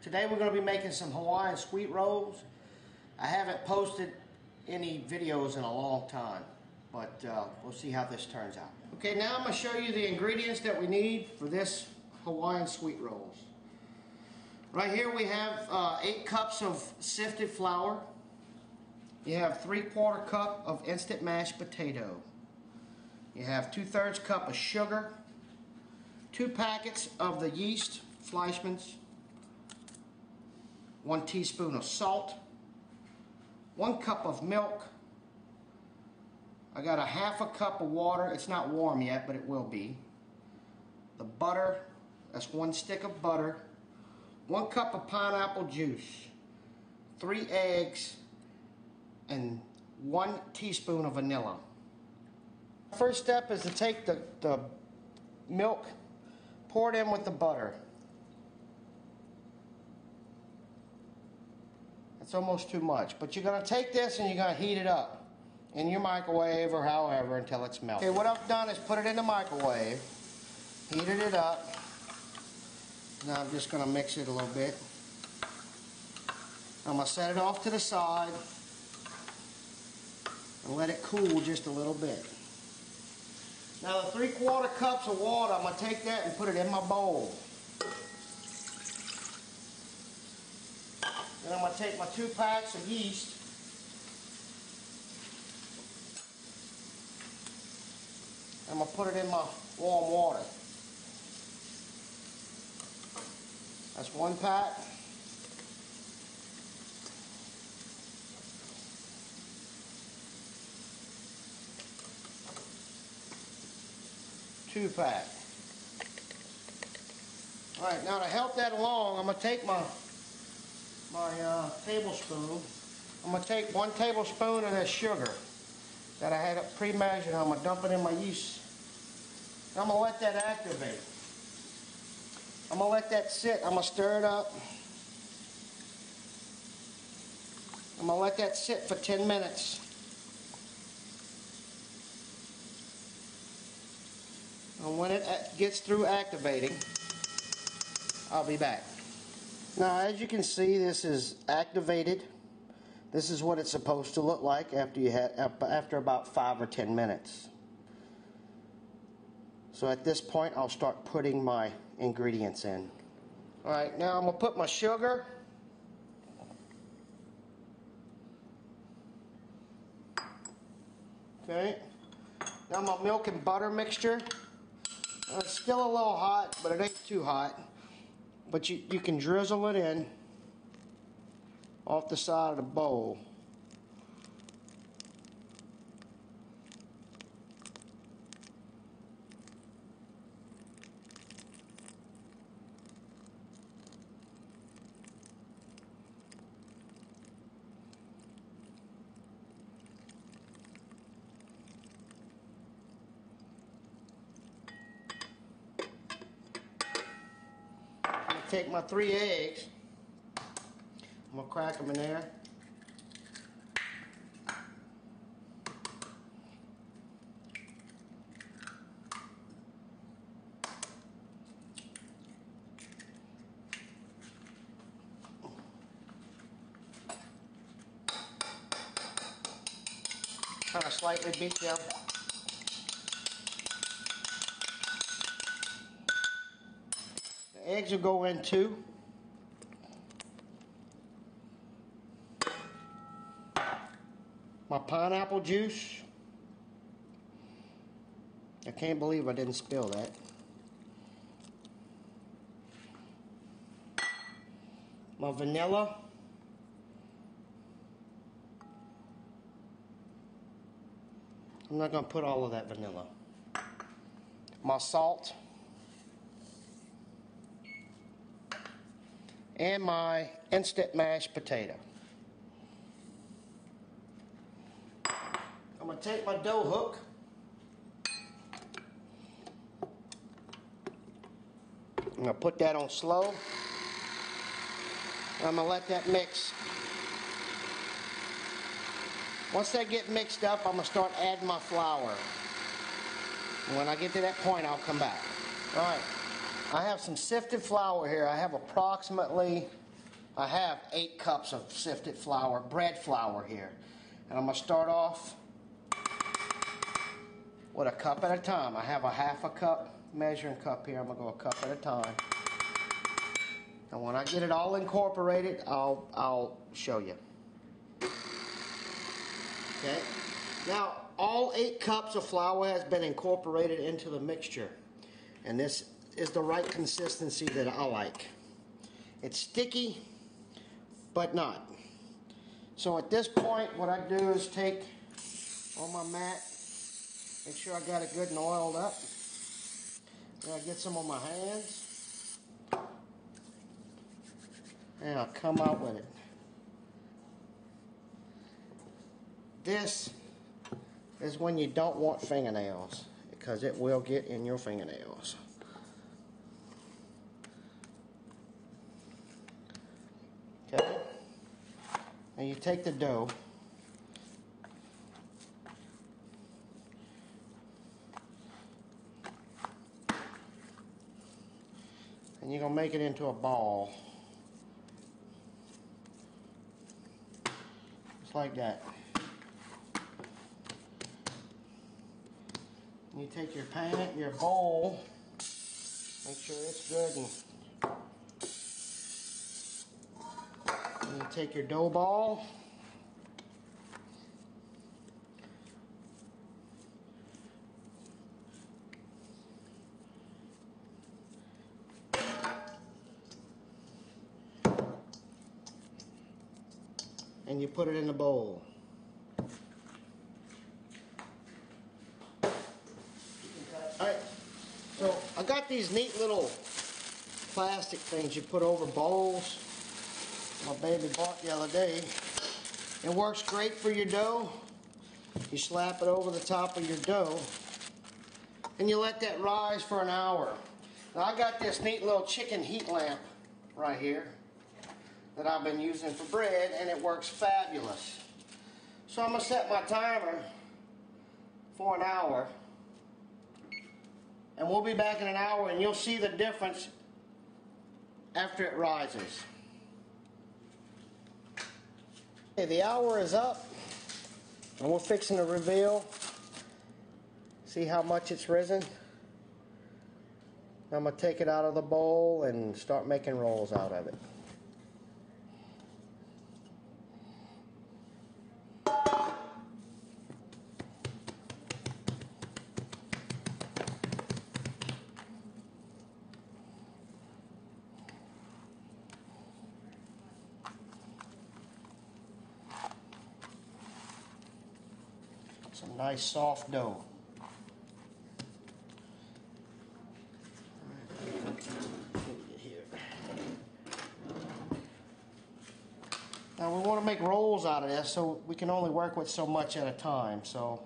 Today we're going to be making some Hawaiian sweet rolls. I haven't posted any videos in a long time, but we'll see how this turns out. Okay, now I'm going to show you the ingredients that we need for this Hawaiian sweet rolls. Right here we have 8 cups of sifted flour. You have 3/4 cup of instant mashed potato. You have 2/3 cup of sugar, 2 packets of the yeast, Fleischmann's, 1 teaspoon of salt, 1 cup of milk. I got a 1/2 cup of water. It's not warm yet, but it will be. The butter, that's 1 stick of butter, 1 cup of pineapple juice, 3 eggs, and 1 teaspoon of vanilla. First step is to take the milk, pour it in with the butter. It's almost too much, but you're going to take this and you're going to heat it up in your microwave or however until it's melted. Okay, what I've done is put it in the microwave, heated it up. Now I'm just going to mix it a little bit. I'm going to set it off to the side and let it cool just a little bit. Now the 3/4 cups of water, I'm going to take that and put it in my bowl. Then I'm going to take my 2 packs of yeast. I'm going to put it in my warm water. That's 1 pack. Two pack. Alright, now to help that along, I'm going to take my tablespoon. I'm going to take 1 tablespoon of that sugar that I had pre-measured. I'm going to dump it in my yeast. I'm going to let that activate. I'm going to let that sit. I'm going to stir it up. I'm going to let that sit for 10 minutes. And when it gets through activating, I'll be back. Now, as you can see, this is activated. This is what it's supposed to look like after about 5 or 10 minutes. So at this point, I'll start putting my ingredients in. Alright, now I'm going to put my sugar. Okay. Now my milk and butter mixture. It's still a little hot, but it ain't too hot. But you can drizzle it in off the side of the bowl. Take my 3 eggs, I'm going to crack them in there. Kind of slightly beat them. Eggs will go in too. My pineapple juice. I can't believe I didn't spill that. My vanilla. I'm not going to put all of that vanilla. My salt. And my instant mashed potato. I'm going to take my dough hook. I'm going to put that on slow. I'm going to let that mix. Once that get mixed up, I'm going to start adding my flour. And when I get to that point, I'll come back. Alright, I have some sifted flour here. I have approximately I have 8 cups of sifted flour, bread flour here. And I'm going to start off with a cup at a time. I have a half a cup measuring cup here. I'm going to go a cup at a time. And when I get it all incorporated, I'll show you. Okay. Now, all 8 cups of flour has been incorporated into the mixture. And this is the right consistency that I like. It's sticky, but not. So at this point, what I do is take on my mat, make sure I got it good and oiled up. Then I get some on my hands, and I'll come out with it. This is when you don't want fingernails, because it will get in your fingernails. Okay? And you take the dough, and you're going to make it into a ball. Just like that. And you take your pan, your bowl, make sure it's good, and you take your dough ball, and you put it in the bowl. Alright, so I got these neat little plastic things you put over bowls. My baby bought the other day. It works great for your dough. You slap it over the top of your dough and you let that rise for an hour. Now I got this neat little chicken heat lamp right here that I've been using for bread, and it works fabulous. So I'm going to set my timer for an hour, and we'll be back in an hour and you'll see the difference after it rises. Okay, the hour is up, and we're fixing to reveal. See how much it's risen? I'm going to take it out of the bowl and start making rolls out of it. Some nice soft dough. Now we want to make rolls out of this, so we can only work with so much at a time. So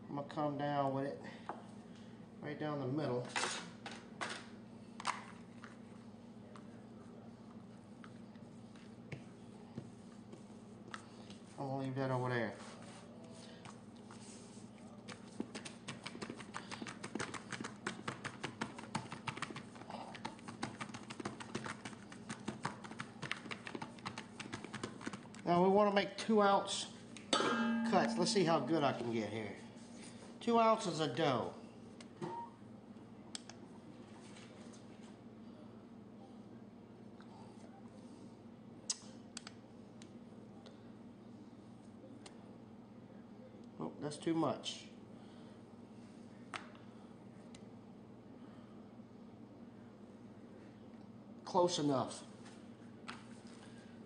I'm going to come down with it right down the middle. I'm going to leave that over there. Now we want to make 2-ounce cuts. Let's see how good I can get here. 2 ounces of dough. Oh, that's too much. Close enough.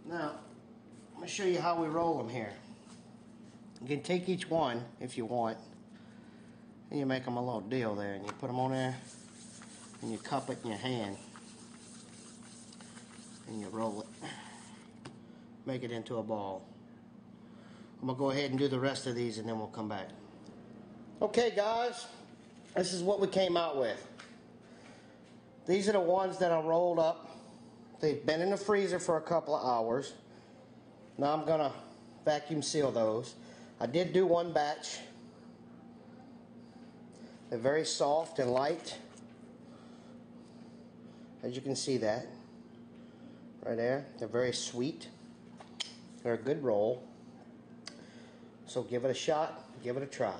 Now, I'm going to show you how we roll them here. You can take each one if you want, and you make them a little deal there, and you put them on there, and you cup it in your hand, and you roll it. Make it into a ball. I'm going to go ahead and do the rest of these, and then we'll come back. Okay guys, this is what we came out with. These are the ones that are rolled up. They've been in the freezer for a couple of hours. Now I'm going to vacuum seal those. I did do one batch. They're very soft and light, as you can see that. right there. They're very sweet. They're a good roll. So give it a shot, give it a try.